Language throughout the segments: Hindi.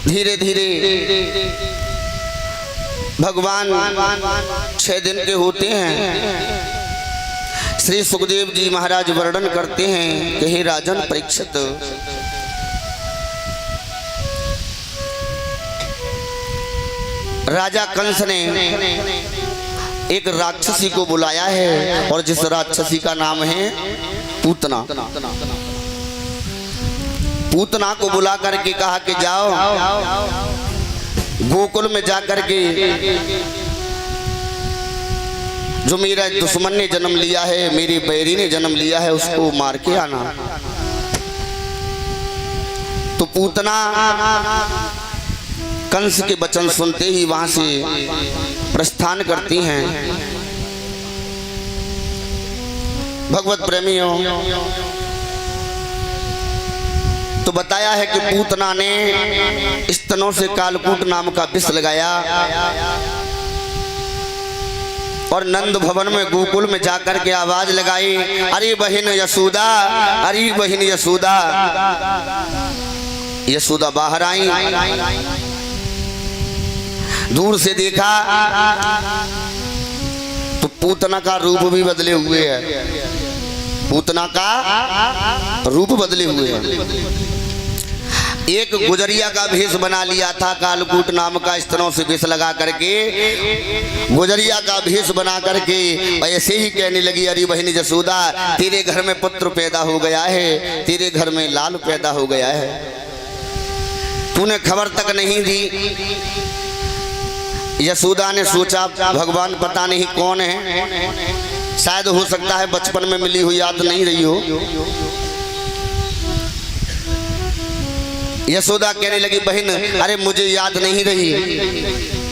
धीरे धीरे भगवान 6 दिन के होते हैं। श्री सुखदेव जी महाराज वर्णन करते हैं कि हे राजन परीक्षित, राजा कंस ने एक राक्षसी को बुलाया है और जिस राक्षसी का नाम है पूतना। पूतना को बुला करके कहा कि जाओ गोकुल में जाकर के जो मेरा दुश्मन ने जन्म लिया है, मेरी बैरी ने जन्म लिया है, उसको मार के आना। तो पूतना कंस के वचन सुनते ही वहां से प्रस्थान करती हैं। भगवत प्रेमियों, तो बताया है कि पूतना ने स्तनों से कालकूट नाम का विष लगाया और नंद भवन में गोकुल में जाकर के आवाज लगाई, अरे बहन यशोदा, अरे बहन यशोदा। यशोदा बाहर आई, दूर से देखा तो पूतना का रूप भी बदले हुए है। पूतना का रूप बदले हुए है। एक गुजरिया का भेष बना लिया था, कालकूट नाम का स्तनों से विष लगा करके गुजरिया का भेष बना करके ऐसे ही कहने लगी, अरे बहन यशोदा, तेरे घर में पुत्र पैदा हो गया है, तेरे घर में लाल पैदा हो गया है, तूने खबर तक नहीं दी। यशोदा ने सोचा भगवान पता नहीं कौन है, शायद हो सकता है बचपन में मिली हुई याद नहीं रही हो। यशोदा कहने लगी, बहन अरे मुझे याद नहीं रही,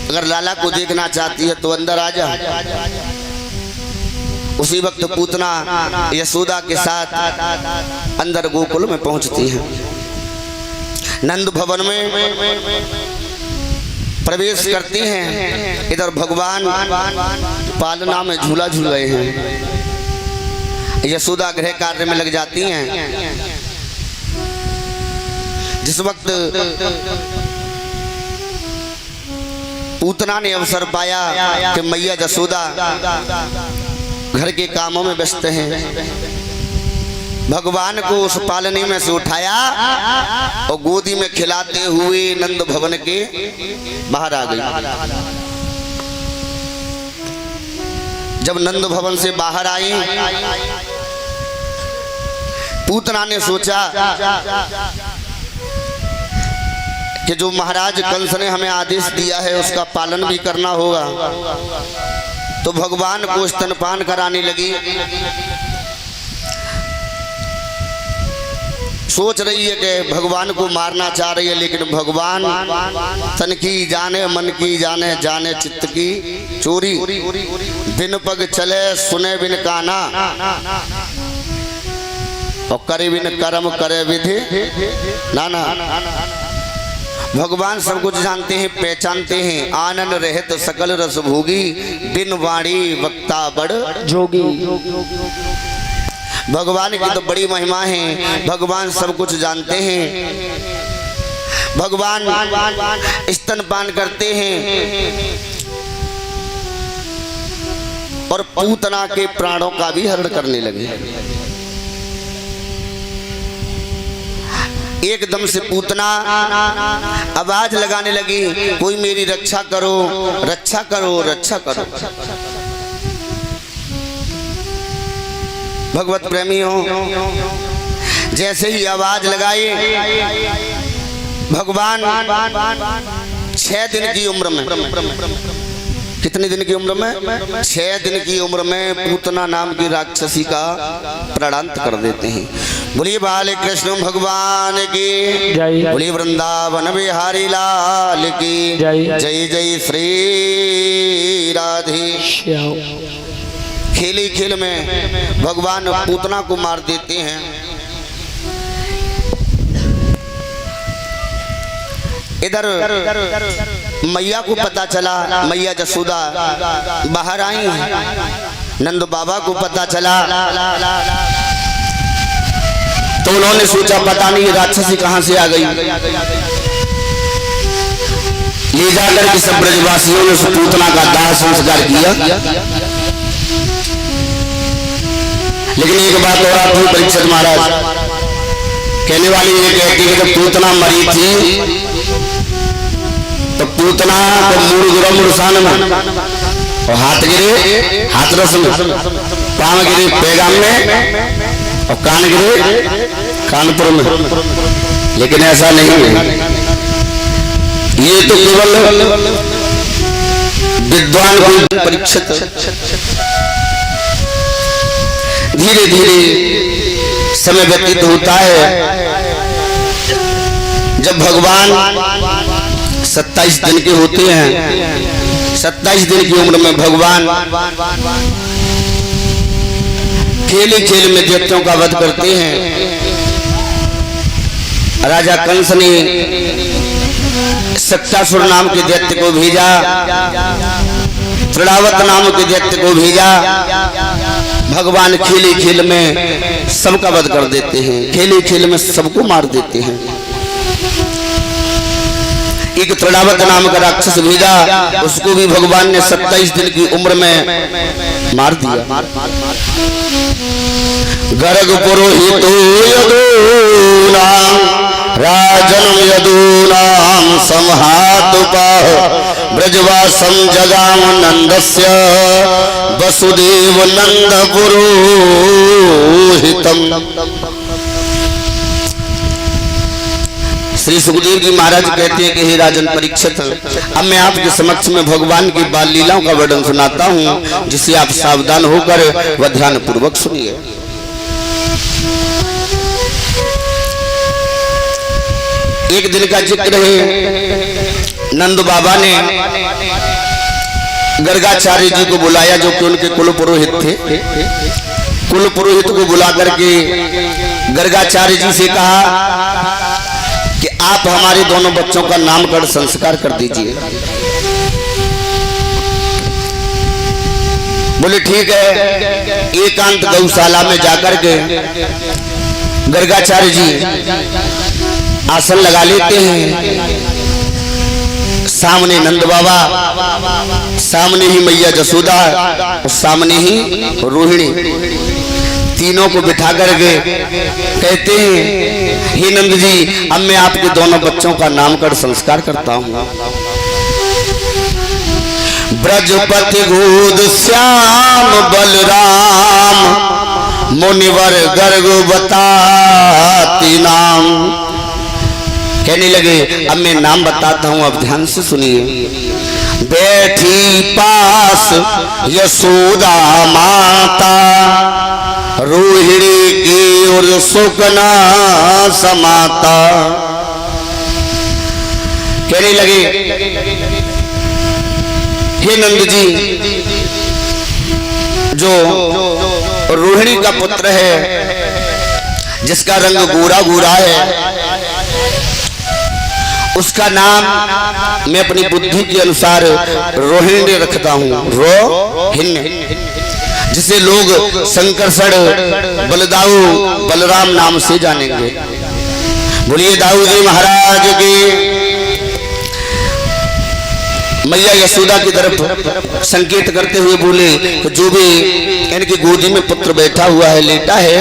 अगर लाला को देखना चाहती है तो अंदर आ जा। उसी वक्त पूतना यशोदा के साथ अंदर गोकुल में पहुंचती है। नंद भवन में प्रवेश करती हैं। इधर भगवान पालना में झूला झूल रहे हैं। यशोदा गृह कार्य में लग जाती हैं। जिस वक्त पूतना ने अवसर पाया कि मैया यशोदा घर के कामों में व्यस्त हैं, भगवान को उस पालनी में से उठाया और गोदी में खिलाते हुए नंद भवन के बाहर आ गई। जब नंद भवन से बाहर आई, पूतना ने सोचा कि जो महाराज कंस ने हमें आदेश दिया है उसका पालन भी करना होगा। तो भगवान को स्तनपान कराने लगी। सोच रही है कि भगवान को मारना चाह रही है, लेकिन भगवान तन की जाने मन की जाने, जाने चित्त की चोरी। बिन पग चले सुने बिन काना और करे बिन कर्म करे विधि नाना। भगवान सब कुछ जानते हैं, पहचानते हैं। आनंद रहत सकल रस भोगी, बिन वाणी वक्ता बड़ जोगी। भगवान की तो बड़ी महिमा है, भगवान सब कुछ जानते हैं। भगवान स्तनपान करते हैं और पूतना के प्राणों का भी हरण करने लगे। एकदम से पूतना आवाज लगाने लगी, कोई मेरी रक्षा करो, रक्षा करो, रक्षा करो। भगवत प्रेमियों, जैसे ही आवाज लगाई, भगवान 6 दिन की उम्र में, कितने दिन की उम्र में? 6 दिन की उम्र में पूतना नाम की राक्षसी का प्राणांत कर देते हैं। बोलिए बाल कृष्ण भगवान की जय, बोलिए वृंदावन बिहारी लाल की जय। जय जय श्री राधे श्याम। खेली खेल में भगवान पूतना को मार देते हैं। इधर मैया को पता चला, मैया यशोदा बाहर आई। नंद बाबा को पता चला तो उन्होंने सोचा पता नहीं राक्षसी कहां से आ गई। ले जाकर के सब ब्रजवासियों ने उस पूतना का दाह संस्कार किया। लेकिन एक बात और आती है परीक्षित महाराज, कहने वाली ये कहती है कि जब पूतना मरी थी तो पूतना को मूड़ गिरा मुड़सान में, और हाथ गिरे हाथरस में, पांव गिरे पैगाम में, और कान गिरे कानपुर में। लेकिन ऐसा नहीं है, ये तो केवल विद्वान को परीक्षित धीरे धीरे समय व्यतीत होता है। जब भगवान 27 दिन के होते हैं, 27 दिन की उम्र में भगवान खेल ही खेल में दैत्यों का वध करते हैं। राजा कंस ने सत्तासुर नाम के दैत्य को भेजा, त्रिडावत नाम के दैत्य को भेजा। भगवान खेल खेल में सबका वध कर देते हैं, खेल खेल में सबको मार देते हैं। एक त्रिडावत नाम का राक्षस भेजा, उसको भी भगवान ने 27 दिन की उम्र में मार दिया। गर्ग पुरोहितो यदूनां राजन यदूनां संहातुपाः ब्रजवासं जगाम नंदस्य वसुदेव नंद पुरोहितम। श्री सुखदेव जी महाराज कहते हैं कि हे राजन परीक्षित, अब मैं आपके समक्ष में भगवान की बाल लीलाओं का वर्णन सुनाता हूँ, जिसे आप सावधान होकर व ध्यान पूर्वक सुनिए। एक दिन का जिक्र है, नंद बाबा ने गर्गाचार्य जी को बुलाया, जो कि उनके कुल पुरोहित थे। कुल पुरोहित को बुला करके गर्गाचार्य जी से कहा कि आप हमारे दोनों बच्चों का नामकरण संस्कार कर दीजिए। बोले ठीक है। एकांत गौशाला में जाकर के गर्गाचार्य जी आसन लगा लेते हैं। सामने नंद बाबा, सामने ही मैया जसोदा, और सामने ही रोहिणी, तीनों को बिठा करके कहते हैं हे नंद जी, अब मैं आपके दोनों बच्चों का नामकरण संस्कार करता हूँ। ब्रजपति गोद श्याम बलराम मुनिवर गर्ग बताती नाम। कहने लगे अब मैं नाम बताता हूँ, अब ध्यान से सुनिए। बैठी पास यशोदा माता रोहिणी की और सुकना समाता। कहने लगे हे नंद जी, जो रोहिणी का पुत्र है, जिसका रंग गोरा गोरा है, उसका नाम मैं अपनी बुद्धि के अनुसार रोहिणी रखता हूँ, रोहिणी, जिसे लोग संकर्षण बलदाऊ बलराम नाम से जानेंगे। बोलिए दाऊ जी महाराज की। मैया यशोदा की तरफ संकेत करते हुए बोले कि जो भी इनकी गोदी में पुत्र बैठा हुआ है, लेटा है,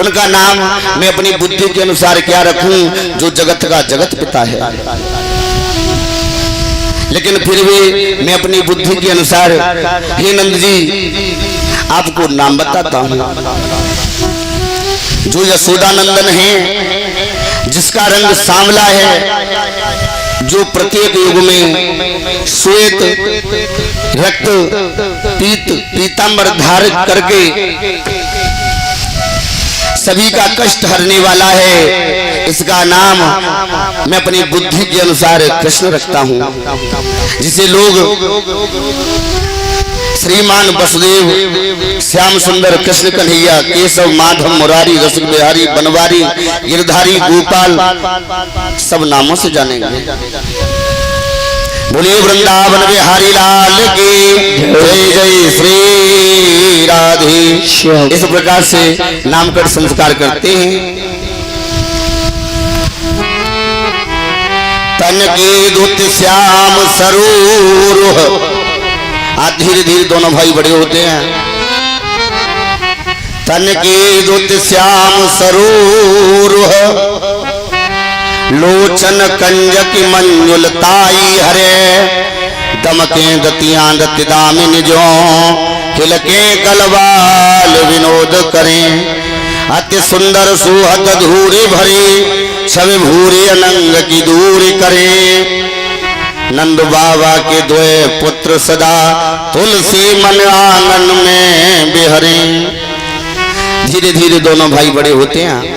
उनका नाम मैं अपनी बुद्धि के अनुसार क्या रखूं, जो जगत का जगत पिता है। लेकिन फिर भी मैं अपनी बुद्धि के अनुसार हे नंद जी आपको नाम बताता हूं। जो यशोदा नंदन है, जिसका रंग सांवला है, जो प्रत्येक युग में श्वेत रक्त पीतांबर धारित करके सभी का कष्ट हरने वाला है, इसका नाम मैं अपनी बुद्धि के अनुसार कृष्ण रखता हूँ, जिसे लोग श्रीमान वसुदेव, श्याम सुंदर, कृष्ण कन्हैया, केशव, माधव, मुरारी, रसिक बिहारी, बनवारी, गिरधारी, गोपाल सब नामों से जानेंगे। बोलिए वृंदावन बिहारी लाल की जय। जय श्री राधे। इस प्रकार से नामकरण संस्कार करते हैं। तन के दुत श्याम सरूर। आज धीरे धीरे दोनों भाई बड़े होते हैं। तन के दुत श्याम सरूर, लोचन कंज की मंजुलताई हरे। दमके दतियां दति दामिन जो, हिलके गलबाल विनोद करें। अति सुंदर सुहद धूरी भरी, छवि भूरी अनंग की दूरी करे। नंद बाबा के द्वय पुत्र सदा, तुलसी मन आंगन में बिहरे। धीरे धीरे दोनों भाई बड़े होते हैं।